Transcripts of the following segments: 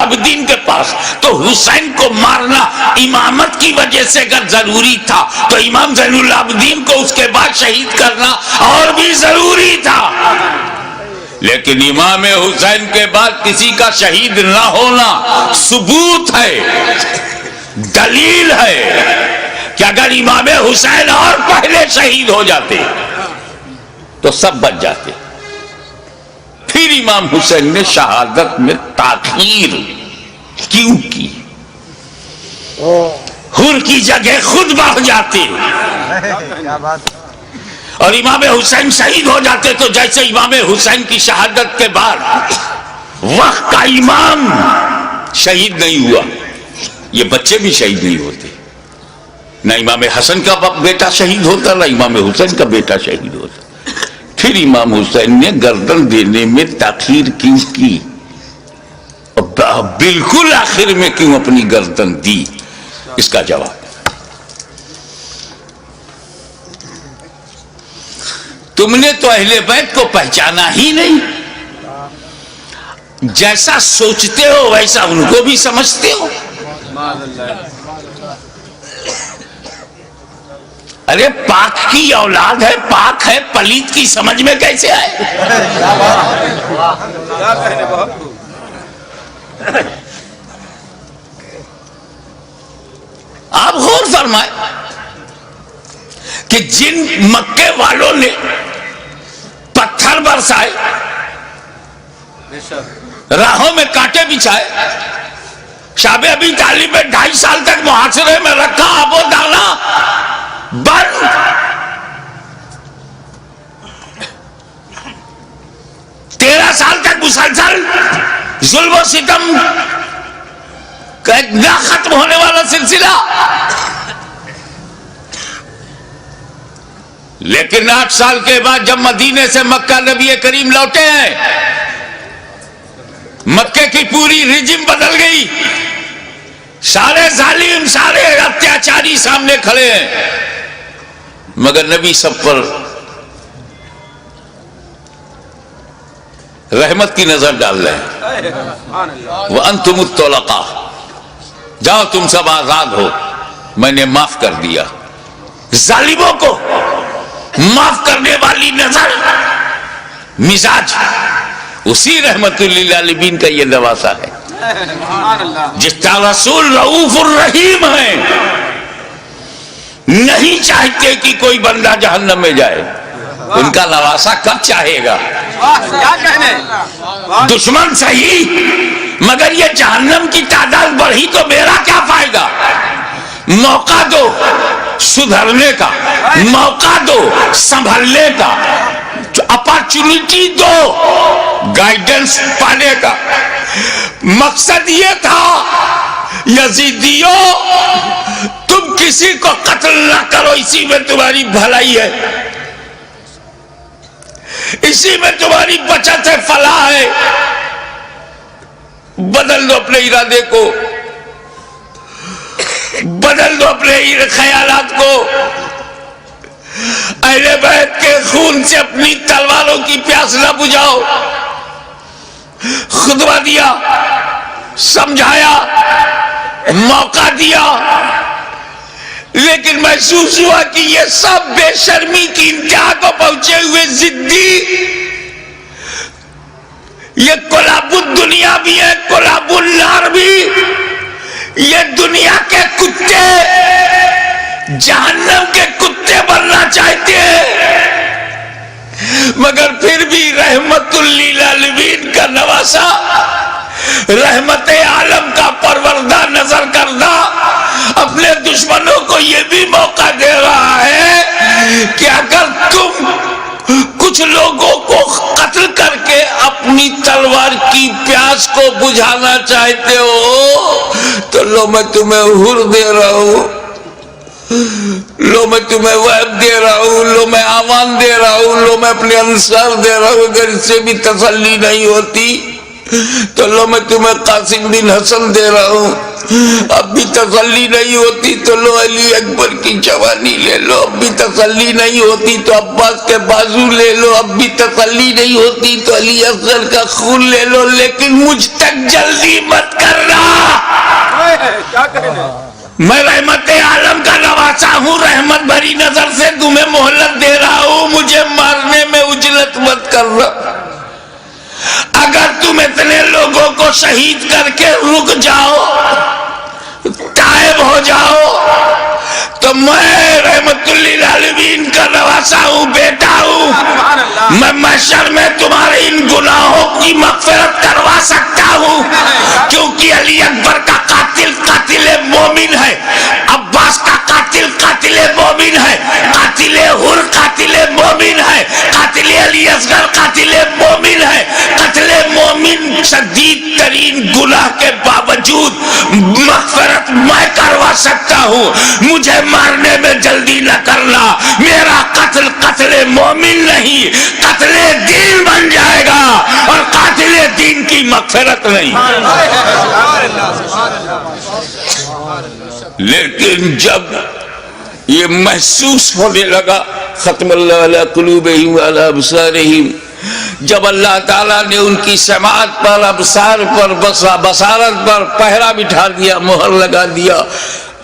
العابدین کے پاس. تو حسین کو مارنا امامت کی وجہ سے اگر ضروری تھا تو امام زین العابدین کو اس کے بعد شہید کرنا اور بھی ضروری تھا. لیکن امام حسین کے بعد کسی کا شہید نہ ہونا ثبوت ہے، دلیل ہے کہ اگر امام حسین اور پہلے شہید ہو جاتے تو سب بچ جاتے. پھر امام حسین نے شہادت میں تاخیر کیوں کی؟ حر کی جگہ خود بڑھ جاتے اور امام حسین شہید ہو جاتے. تو جیسے امام حسین کی شہادت کے بعد وقت کا امام شہید نہیں ہوا، یہ بچے بھی شہید نہیں ہوتے. نہ امام حسن کا بیٹا شہید ہوتا، نہ امام حسین کا بیٹا شہید ہوتا. پھر امام حسین نے گردن دینے میں تاخیر کیوں کی؟ بالکل آخر میں کیوں اپنی گردن دی؟ اس کا جواب تم نے تو اہل بیت کو پہچانا ہی نہیں. جیسا سوچتے ہو ویسا ان کو بھی سمجھتے ہو. ارے پاک کی اولاد ہے، پاک ہے، پلیت کی سمجھ میں کیسے آئے؟ آپ غور فرمائے کہ جن مکے والوں نے پتھر برسائے، راہوں میں کانٹے بچھائے، شاب ابی طالب میں 2.5 سال تک محاصرے میں رکھا، اب وہ دانا بند. 13 سال تک مسلسل ظلم و ستم کا ایک نہ ختم ہونے والا سلسلہ. لیکن 8 سال کے بعد جب مدینے سے مکہ نبی کریم لوٹے ہیں، مکے کی پوری رجم بدل گئی. سارے ظالم، سارے اتیاچاری سامنے کھڑے ہیں، مگر نبی سب پر رحمت کی نظر ڈال رہے ہیں. وَأَنْتُمُ الطُّلَقَاءُ، جاؤ تم سب آزاد ہو، میں نے معاف کر دیا. ظالموں کو معاف کرنے والی نظر، مزاج، اسی رحمت للعالمین کا یہ نواسا ہے. جس کا رسول رؤوف الرحیم ہے، نہیں چاہتے کہ کوئی بندہ جہنم میں جائے. ان کا نواسا کب چاہے گا؟ دشمن صحیح، مگر یہ جہنم کی تعداد بڑھی تو میرا کیا فائدہ؟ موقع دو سدھرنے کا، موقع دو سنبھلنے کا، اپارچونٹی دو گائیڈنس پانے کا. مقصد یہ تھا یزیدیوں تم کسی کو قتل نہ کرو، اسی میں تمہاری بھلائی ہے، اسی میں تمہاری بچت ہے، فلاح ہے. بدل دو اپنے ارادے کو، بدل دو اپنے خیالات کو. اہل بیت کے خون سے اپنی تلواروں کی پیاس نہ بجھاؤ. خطبہ دیا، سمجھایا، موقع دیا، لیکن محسوس ہوا کہ یہ سب بے شرمی کی انتہا کو پہنچے ہوئے ضدی، یہ کلاب الدنیا بھی ہے، کلاب النار بھی. یہ دنیا کے کتے جہنم کے کتے بننا چاہتے ہیں، مگر پھر بھی رحمت للعالمین کا نواسا، رحمت عالم کا پروردہ نظر کردہ اپنے دشمنوں کو یہ بھی موقع دے رہا ہے کہ اگر تم کچھ لوگوں کو قتل کر کے اپنی تلوار کی پیاس کو بجھانا چاہتے ہو تو لو میں تمہیں حر دے رہا ہوں، لو میں تمہیں وہب دے رہا ہوں، لو میں آمان دے رہا ہوں، لو میں اپنے انصار دے رہا ہوں. اگر اس سے بھی تسلی نہیں ہوتی تو لو میں تمہیں قاسم بن حسن دے رہا ہوں. اب بھی تسلی نہیں ہوتی تو لو علی اکبر کی جوانی لے لو. اب بھی تسلی نہیں ہوتی تو عباس کے بازو لے لو. اب بھی تسلی نہیں ہوتی تو علی اصغر کا خون لے لو. لیکن مجھ تک جلدی مت کرنا. میں رحمت عالم کا نواسا ہوں، رحمت بھری نظر سے تمہیں مہلت دے رہا ہوں، مجھے مارنے میں اجلت مت کر رہا۔ اگر تم اتنے لوگوں کو شہید کر کے رک جاؤ، غائب ہو جاؤ، تو میں رحمت للعالمین کا نواسا ہوں، بیٹا ہوں، میں محشر میں تمہارے ان گناہوں کی مغفرت کروا سکتا ہوں، کیونکہ علی اکبر کا قاتل قاتل مومن ہے، عباس کا قاتل قاتل مومن ہے، قاتل حر قاتل مومن ہے، قاتل علی اصغر قاتل مومن ہے۔ قتل مومن شدید ترین گناہ کے باوجود مغفرت میں کروا سکتا ہوں، مجھے مارنے میں جلدی نہ کرنا، میرا قتل قتل مومن نہیں، قتل دین بن جائے گا، اور قاتل دین کی مغفرت نہیں۔ لیکن جب یہ محسوس ہونے لگا، ختم اللہ علی قلوبہم وعلی ابصارہم، جب اللہ تعالیٰ نے ان کی سماعت پر، ابصار پر، بصارت پر پہرا بٹھا دیا، مہر لگا دیا،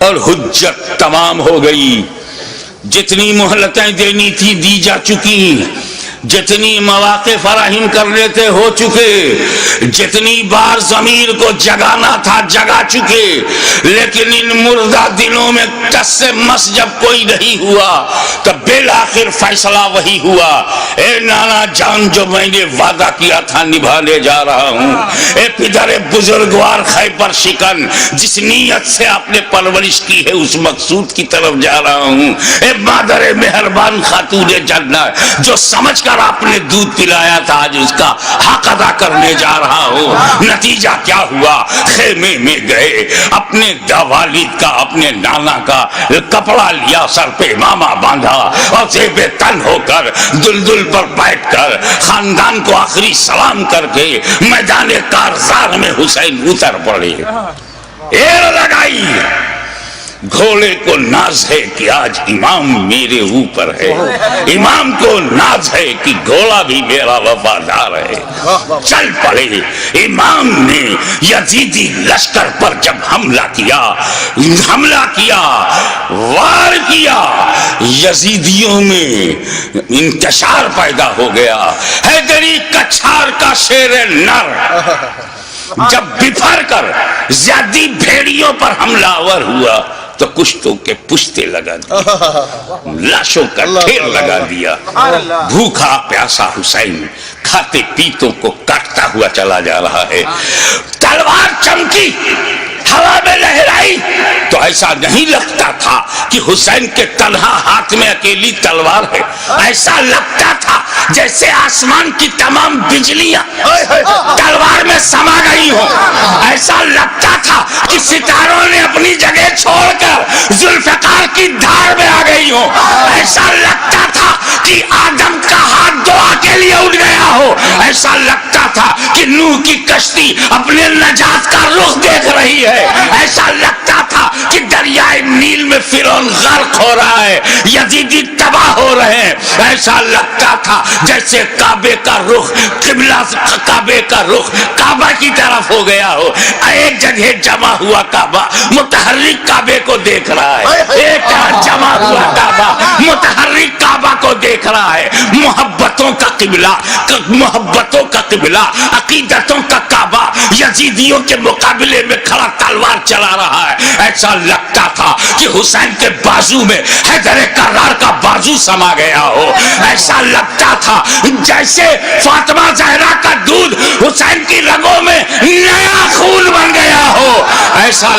اور حجت تمام ہو گئی، جتنی مہلتیں دینی تھی دی جا چکی، جتنی مواقع فراہم کرنے تھے ہو چکے، جتنی بار ضمیر کو جگانا تھا جگا چکے، لیکن ان مردہ دنوں میں ٹس سے مس جب کوئی نہیں ہوا تب بالآخر فیصلہ وہی ہوا، اے نانا جان جو میں نے وعدہ کیا تھا نبھانے جا رہا ہوں، اے پدر بزرگوار خیبر شکن جس نیت سے آپ نے پرورش کی ہے اس مقصود کی طرف جا رہا ہوں، اے مادر مہربان خاتون جنت جو سمجھ کر آپ نے دودھ پلایا تھا آج اس کا حق ادا کرنے جا رہا ہوں۔ نتیجہ کیا ہوا؟ خیمے میں گئے، اپنے والد کا اپنے نانا کا کپڑا لیا، سر پہ امامہ باندھا، اور زیب تن ہو کر دلدل پر بیٹھ کر خاندان کو آخری سلام کر کے میدان کارزار میں حسین اتر پڑے، ایر لگائی۔ گھوڑے کو ناز ہے کہ آج امام میرے اوپر ہے، امام کو ناز ہے کہ گھوڑا بھی میرا وفادار ہے۔ چل پڑے، امام نے یزیدی لشکر پر جب حملہ کیا، وار کیا، یزیدیوں میں انتشار پیدا ہو گیا۔ حیدری کچھار کا شیر نر جب بفر کر زیادی بھیڑیوں پر حملہ آور ہوا تو کشتوں کے پشتے لگا دیا، لاشوں کا ڈھیر لگا دیا۔ بھوکا پیاسا حسین کھاتے پیتوں کو کاٹتا ہوا چلا جا رہا ہے، تلوار چمکی، ہوا میں لہرائی تو ایسا نہیں لگتا تھا کہ حسین کے تنہا ہاتھ میں اکیلی تلوار ہے، ایسا لگتا تھا جیسے آسمان کی تمام بجلیاں تلوار میں سما گئی ہوں، ایسا لگتا تھا کہ ستاروں نے اپنی جگہ چھوڑ کر ذوالفقار کی دھار میں آ گئی ہوں، ایسا لگتا تھا کہ آدم کا ہاتھ دعا کے لیے اٹھ گیا ہو، ایسا لگتا تھا کہ نوح کی کشتی اپنے نجات کا رخ دیکھ رہی ہے، ایسا لگتا تھا کہ دریائے نیل میں فرعون غرق ہو رہا ہے، یزیدی تباہ ہو رہے ہیں، ایسا لگتا تھا جیسے کعبے کا رخ قبلہ، کعبے کا رخ کعبہ کی طرف ہو گیا ہو، ایک جگہ جمع ہوا کعبہ متحرک کعبے کو دیکھ رہا ہے، ایک جمع ہوا کعبہ متحرک کعبہ کو دیکھ رہا ہے، محبتوں کا قبلہ، عقیدتوں کا کعبہ یزیدیوں کے مقابلے میں کھڑا تلوار چلا رہا ہے۔ ایسا لگتا تھا کہ حسین کے بازو میں حیدر کرار کا بازو سما گیا ہو، ایسا لگتا تھا جیسے فاطمہ زہرا کا دودھ حسین کی رگوں میں نیا خون بن گیا ہو، ایسا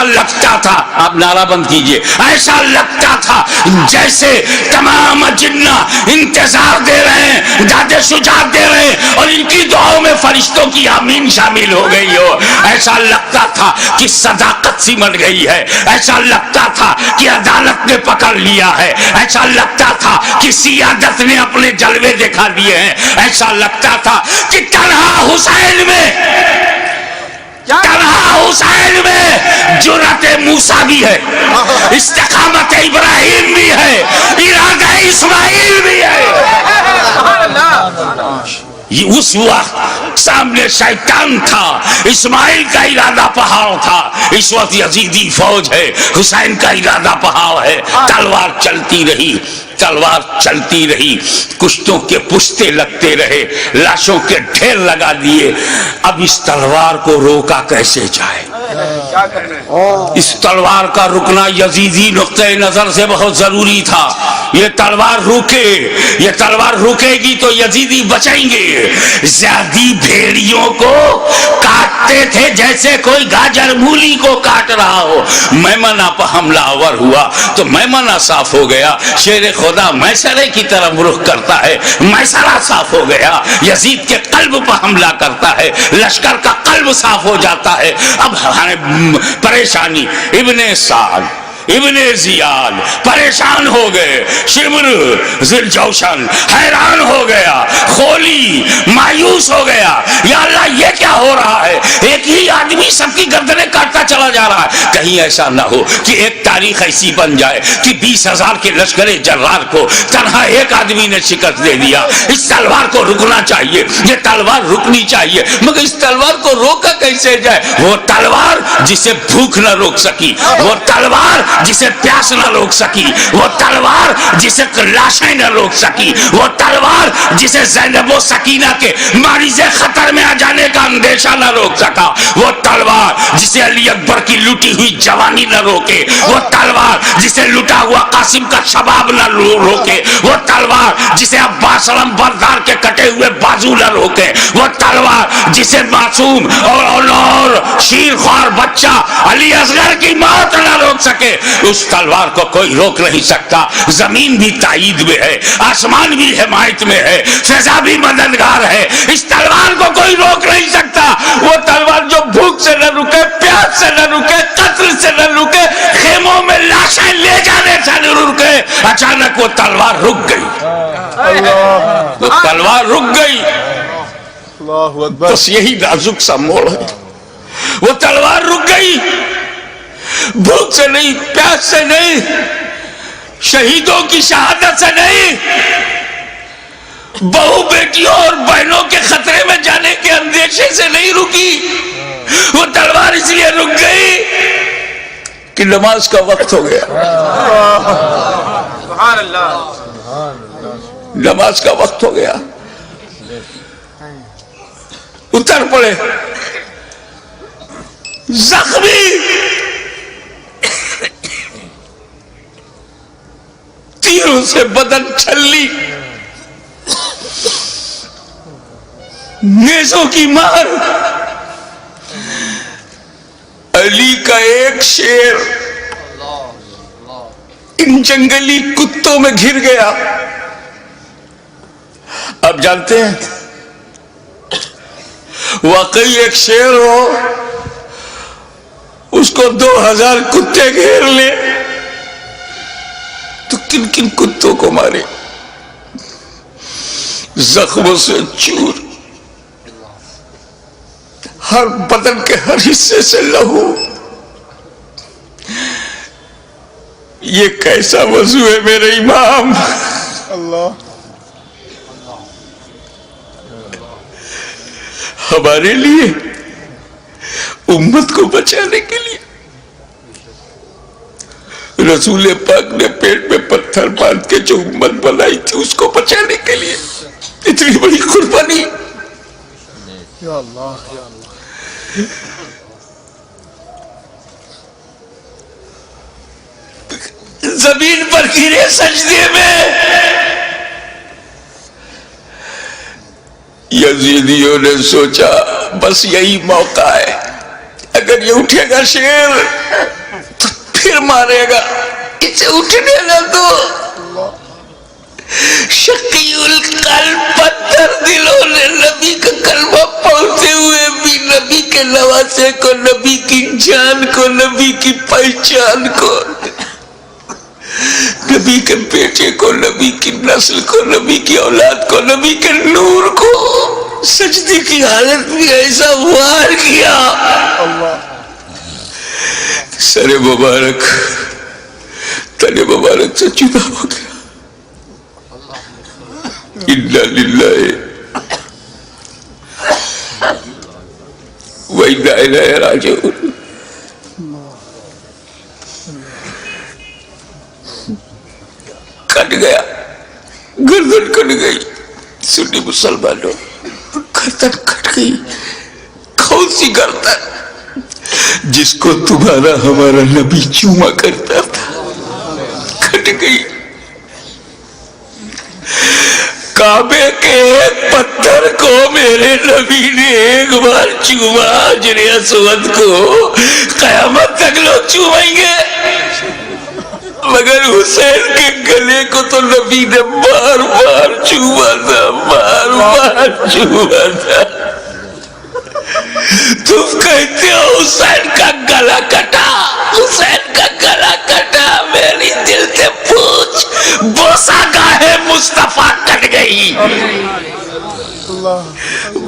لگتا تھا آپ نعرہ بند کیجئے، ایسا لگتا تھا جیسے تمام جنہ انتظار دے رہے ہیں، داد شجاعت دے رہے ہیں، اور ان کی دعاؤں میں فرشتوں کی آمین شامل ہو گئی ہو، ایسا لگتا تھا کہ صداقت سمٹ گئی ہے، ایسا لگتا تھا کہ عدالت نے پکڑ لیا ہے، ایسا لگتا تھا کہ سیادت نے اپنے جلوے دکھا دیے ہیں، ایسا لگتا تھا کہ تنہا حسین میں جرأت موسیٰ بھی ہے، استقامت ابراہیم بھی ہے، ارادہ اسماعیل بھی ہے۔ اس وقت سامنے شیطان تھا، اسماعیل کا ارادہ پہاڑ تھا، اس وقت یزیدی فوج ہے، حسین کا ارادہ پہاڑ ہے. تلوار چلتی رہی، تلوار چلتی رہی، کشتوں کے پشتے لگتے رہے، لاشوں کے ڈھیر لگا دیے. اب اس تلوار کو روکا کیسے جائے؟ اس تلوار کا رکنا یزیدی نقطہ نظر سے بہت ضروری تھا. یہ تلوار روکے، یہ تلوار روکے گی تو یزیدی بچیں گے. زیادی بھیڑیوں کو کاٹتے تھے جیسے کوئی گاجر مولی کو کاٹ رہا ہو. میمنہ پر حملہ آور ہوا تو میمنہ صاف ہو گیا. شیر خدا میسرے کی طرف رخ کرتا ہے، میسرہ صاف ہو گیا. یزید کے قلب پر حملہ کرتا ہے، لشکر کا قلب صاف ہو جاتا ہے. اب پریشانی. ابن سعد، ابن زیاد پریشان ہو گئے. شمر ذوالجوشن حیران ہو گیا. خولی مایوس ہو گیا. یا اللہ یہ کیا ہو رہا ہے؟ ایک ہی آدمی سب کی گردنیں کاٹتا چلا جا رہا ہے. کہیں ایسا نہ ہو کہ ایک تاریخ ایسی بن جائے کہ 20,000 کے لشکر جرار کو تنہا ایک آدمی نے شکست دے دیا. اس تلوار کو رکنا چاہیے، یہ تلوار رکنی چاہیے. مگر اس تلوار کو روکا کیسے جائے؟ وہ تلوار جسے بھوک نہ روک سکی، وہ تلوار جسے پیاس نہ روک سکی، وہ تلوار جسے لاشیں نہ روک سکی، وہ تلوار جسے زینب و سکینہ کے مریض خطر میں آ جانے کا اندیشہ نہ روک سکا، وہ تلوار جسے علی اکبر کی لوٹی ہوئی جوانی نہ روکے، وہ تلوار جسے لٹا ہوا قاسم کا شباب نہ روکے، وہ تلوار جسے عباس علم بردار کے کٹے ہوئے بازو نہ روکے، وہ تلوار جسے معصوم اور شیر خوار بچہ علی اصغر کی موت نہ روک سکے. اس تلوار کو کوئی روک نہیں سکتا. زمین بھی تائید میں ہے، آسمان بھی حمایت میں ہے، فضا بھی مددگار ہے. اس تلوار کو کوئی روک نہیں سکتا. وہ تلوار جو بھوک سے نہ رکے، پیاس سے نہ رکے، قتل سے نہ رکے، خیموں میں لاشیں لے جانے سے نہ رکے. اچانک وہ تلوار رک گئی. وہ تلوار رک گئی. بس یہی نازک سا موڑ ہے. وہ تلوار رک گئی. بھوک سے نہیں، پیاس سے نہیں، شہیدوں کی شہادت سے نہیں، بہو بیٹیوں اور بہنوں کے خطرے میں جانے کے اندیشے سے نہیں رکی. وہ تلوار اس لیے رک گئی کہ نماز کا وقت ہو گیا. سبحان اللہ، نماز کا وقت ہو گیا. اتر پڑے زخمی، تیروں سے بدن چھلی، نیزوں کی مار. علی کا ایک شیر ان جنگلی کتوں میں گھر گیا. آپ جانتے ہیں واقعی ایک شیر ہو، اس کو 2000 کتے گھیر لے تو کن کن کتوں کو مارے؟ زخموں سے چور، ہر بدن کے ہر حصے سے لہو. یہ کیسا وضو ہے میرے امام؟ اللہ ہمارے لیے، امت کو بچانے کے لیے رسول پاک نے پیٹ میں پتھر باندھ کے جو امت بنائی تھی اس کو بچانے کے لیے اتنی بڑی قربانی. یا اللہ یا اللہ. زمین پر گرے سجدے میں. یزیدیوں نے سوچا بس یہی موقع ہے، اگر یہ اٹھے گا شیر تو پھر مارے گا، اسے اٹھنے نہ دو. شقی القلب پتھر دلوں نے نبی کا کلمہ پڑھتے ہوئے بھی نبی کے نواسے کو، نبی کی جان کو، نبی کی پہچان کو، نبی کے بیٹے کو، نبی کی نسل کو، نبی کی اولاد کو، نبی کے نور کو سجدے کی حالت میں ایسا وار کیا. سر مبارک تن مبارک سے جدا ہو گیا. انا للہ وإنا إليه راجعون. کٹ گیا، گردن کٹ گئی. سنی مسلمانوں، گردن کٹ گئی. کون سی گردن؟ جس کو تمہارا ہمارا نبی چوما کرتا تھا، کٹ گئی. کعبے کے ایک پتھر کو میرے نبی نے ایک بار چوما. حجر اسود کو قیامت تک لوگ چومیں گے، مگر حسین کے گلے کو تو نبی نے بار بار چوما تھا، بار بار چوما تھا. تم کہتے ہو حسین کا گلا کٹا، حسین کا گلا کٹا. میری دل سے پوچھ، بوسا گاہ مصطفیٰ کٹ گئی،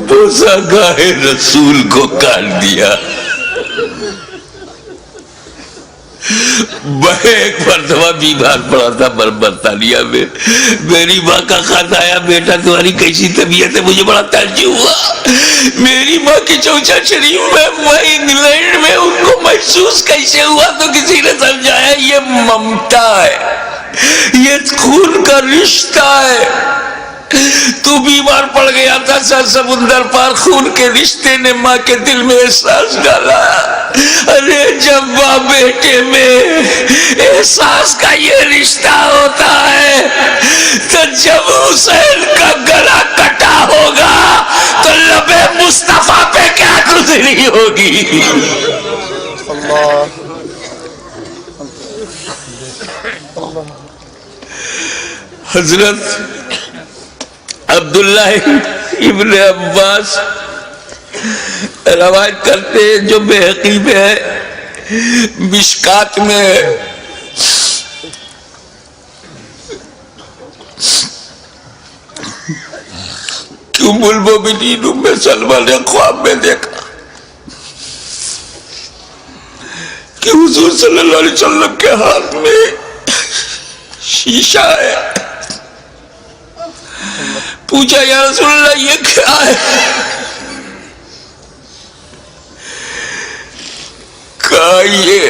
بوسا گاہ رسول کو کاٹ دیا. میں ایک مرتبہ بیمار پڑا تھا برطانیہ میں. میری ماں کا خط آیا، بیٹا تمہاری کیسی طبیعت ہے؟ مجھے بڑا تعجب ہوا. میری ماں کی چوچا شریف میں انگلینڈ میں ان کو محسوس کیسے ہوا؟ تو کسی نے سمجھایا یہ ممتا ہے، یہ خون کا رشتہ ہے. تو بیمار پڑ گیا تھا، سمندر پار خون کے رشتے نے ماں کے دل میں احساس ڈالا. ارے جب ماں بیٹے میں احساس کا یہ رشتہ ہوتا ہے تو جب حسین کا گلا کٹا ہوگا تو لب مصطفیٰ پہ کیا گزری ہوگی. حضرت عبداللہ ابن عباس روایت کرتے ہیں، جو بحقی میں ہے، مشکات میں کہ ام المومنین ام سلمہ نے خواب میں دیکھا کہ حضور صلی اللہ علیہ وسلم کے ہاتھ میں شیشہ ہے. پوچھا یا رسول اللہ یہ کیا ہے؟ کہا یہ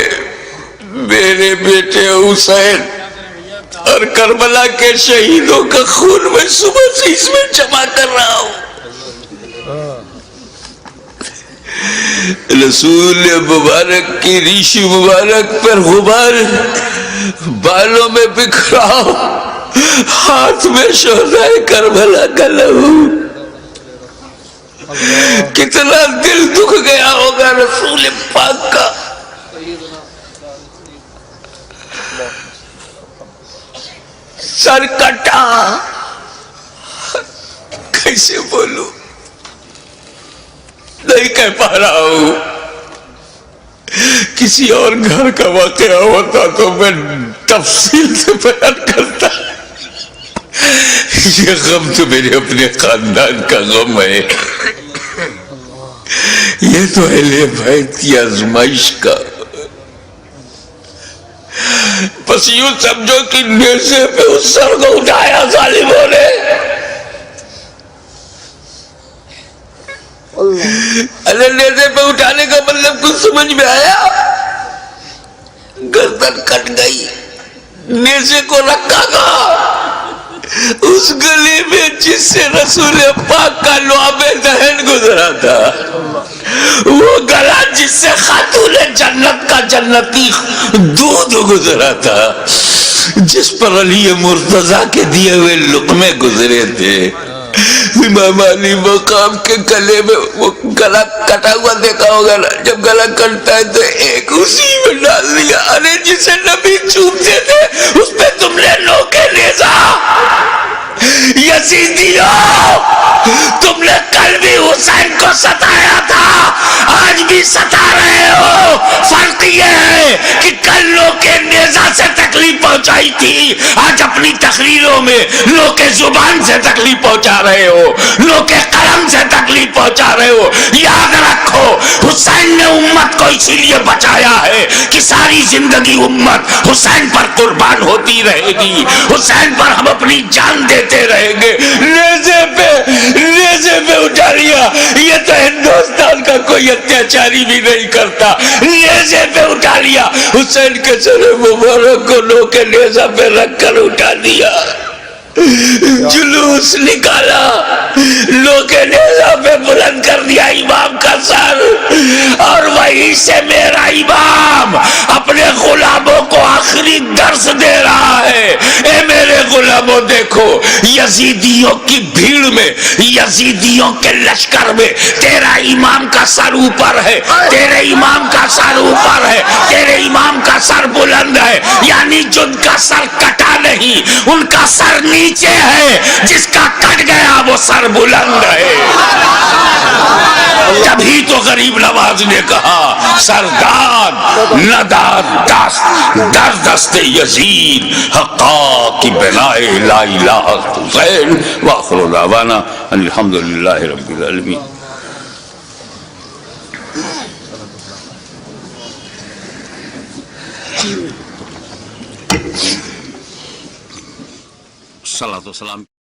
میرے بیٹے حسین اور کربلا کے شہیدوں کا خون میں صبح سے اس میں جمع کر رہا ہوں. رسول مبارک کی ریش مبارک پر غبار بالوں میں بکھرا، ہاتھ میں شہدائے کربلا کا لہو. کتنا دل دکھ گیا ہوگا رسول پاک کا. سر کٹا، کیسے بولوں، نہیں کہہ پا رہا ہوں. کسی اور گھر کا واقعہ ہوتا تو میں تفصیل سے بیان کرتا. یہ غم تو میرے اپنے خاندان کا غم ہے، یہ تو اہل بیت کی آزمائش کا. بس یوں سمجھو کہ نیزے پہ اس سر کو اٹھایا ظالموں نے. نیزے پہ اٹھانے کا مطلب کچھ سمجھ میں آیا؟ گردن کٹ گئی، نیزے کو رکھا گا اس گلے میں جس سے رسول پاک کا لعاب دہن گزرا تھا، وہ گلا جس سے خاتون جنت کا جنتی دودھ گزرا تھا، جس پر علی مرتضیٰ کے دیے ہوئے لقمے گزرے تھے. امام علی مقام کے گلے میں وہ گلا کٹا ہوا دیکھا ہوگا نا، جب گلا کٹتا ہے تو ایک اسی میں ڈال دیا. ارے جسے نبی چومتے تھے اس پہ تم نے نوکے نیزا. یزیدیوں، تم نے کل بھی حسین کو ستایا تھا، آج بھی ستا رہے ہو. فرق یہ ہے کہ کل نوکے نیزا سے تکلیف پہنچا سچائی تھی آج اپنی تقریروں میں لوگ کے زبان سے تکلیف پہنچا رہے ہو، لوگ کے قلم سے تکلیف پہنچا رہے ہو. یاد رکھو حسین نے امت کو اسی لیے بچایا ہے کہ ساری زندگی امت حسین پر قربان ہوتی رہے گی، حسین پر ہم اپنی جان دیتے رہیں گے. نیزے پہ اٹھا لیا، یہ تو ہندوستان کا کوئی اتیاچاری بھی نہیں کرتا. نیزے پہ اٹھا لیا، حسین کے سر مبارک کو لو کے نیزہ پہ رکھ کر اٹھا دیا. جلوس نکالا، لو کے نیزہ پہ بلند کر دیا امام کا سر، اور وہیں سے میرا امام اپنے غلاموں کو آخری درس دے رہا ہے. اے میرے غلاموں دیکھو، یزیدیوں کی بھیڑ میں، یزیدیوں کے لشکر میں تیرا امام کا سر اوپر ہے، تیرے امام کا سر اوپر ہے، تیرے امام کا سر بلند ہے. یعنی جن کا سر کٹا نہیں ان کا سر نیچے ہے، جس کا کٹ گیا وہ سر بلند ہے. تبھی تو غریب نواز نے کہا سرداد نداد در دست یزید حقا کی بنائے لا الہ حسین. وآخر دعوانا الحمدللہ رب العالمین. صلاۃ و سلام.